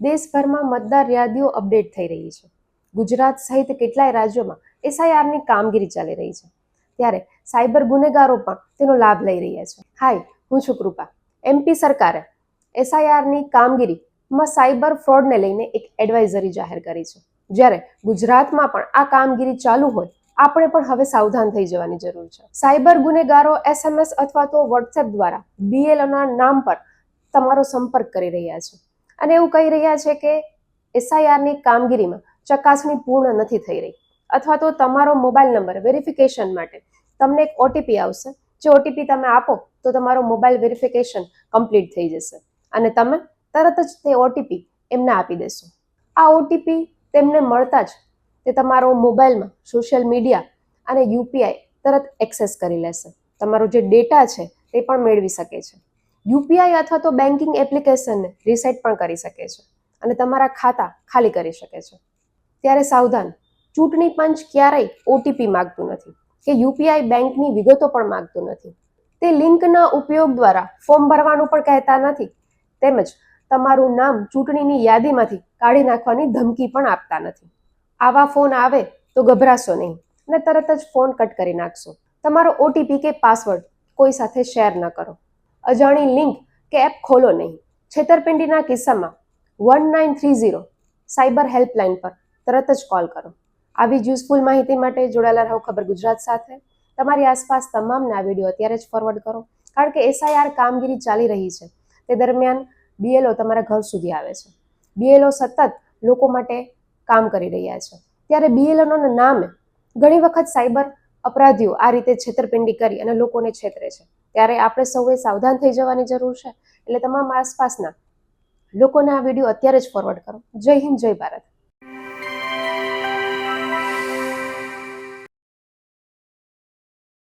દેશભરમાં મતદાર યાદીઓ અપડેટ થઈ રહી છે. ગુજરાત સહિત કેટલાય રાજ્યોમાં એસઆઈઆરની કામગીરી ચાલી રહી છે. ત્યારે સાયબર ગુનેગારો પણ તેનો લાભ લઈ રહ્યા છે. હાય, હું છું કૃપા. એમપી સરકારે એસઆઈઆરની કામગીરીમાં સાયબર ફ્રોડને લઈને એક એડવાઇઝરી જાહેર કરી છે. જ્યારે ગુજરાતમાં પણ આ કામગીરી ચાલુ હોય, આપણે પણ હવે સાવધાન થઈ જવાની જરૂર છે. સાયબર ગુનેગારો SMS અથવા તો વોટ્સએપ દ્વારા BLOના નામ પર તમારો સંપર્ક કરી રહ્યા છે અને એવું કહી રહ્યા છે કે એસઆઈઆરની કામગીરીમાં ચકાસણી પૂર્ણ નથી થઈ રહી, અથવા તો તમારો મોબાઈલ નંબર વેરિફિકેશન માટે તમને એક ઓટીપી આવશે. જે ઓટીપી તમે આપો તો તમારો મોબાઈલ વેરિફિકેશન કમ્પ્લીટ થઈ જશે અને તમે તરત જ તે ઓટીપી એમને આપી દેશો. આ ઓટીપી તેમને મળતા જ તે તમારો મોબાઈલમાં સોશિયલ મીડિયા અને યુપીઆઈ તરત એક્સેસ કરી લેશે. તમારો જે ડેટા છે તે પણ મેળવી શકે છે. યુપીઆઈ અથવા તો બેન્કિંગ એપ્લિકેશનને રીસેટ પણ કરી શકે છે અને તમારા ખાતા ખાલી કરી શકે છે. ત્યારે સાવધાન, ચૂંટણી પંચ ક્યારેય ઓટીપી માંગતું નથી કે યુપીઆઈ બેંકની વિગતો પણ માંગતું નથી. તે લિંકના ઉપયોગ દ્વારા ફોર્મ ભરવાનું પણ કહેતા નથી, તેમજ તમારું નામ ચૂંટણીની યાદીમાંથી કાઢી નાખવાની ધમકી પણ આપતા નથી. આવા ફોન આવે તો ગભરાશો નહીં અને તરત જ ફોન કટ કરી નાખશો. તમારો ઓટીપી કે પાસવર્ડ કોઈ સાથે શેર ન કરો. અજાણી લિંક કે એપ ખોલો નહીં. છેતરપિંડીના કિસ્સામાં 1930 સાયબર હેલ્પલાઇન પર તરત જ કોલ કરો. આવી જ યુઝફુલ માહિતી માટે જોડાયેલા રહો ખબર ગુજરાત સાથે. તમારી આસપાસ તમામને આ વિડીયો અત્યારે જ ફોરવર્ડ કરો, કારણ કે એસઆઈઆર કામગીરી ચાલી રહી છે. તે દરમિયાન BLO તમારા ઘર સુધી આવે છે. BLO સતત લોકો માટે કામ કરી રહ્યા છે. ત્યારે BLOના નામે ઘણી વખત સાયબર અપરાધીઓ આ રીતે છેતરપિંડી કરી અને લોકોને છેતરે છે. ત્યારે આપણે સૌએ સાવધાન થઈ જવાની જરૂર છે. એટલે તમામ આસપાસના લોકોને આ વિડીયો અત્યારે જ ફોરવર્ડ કરો. જય હિન્દ, જય ભારત.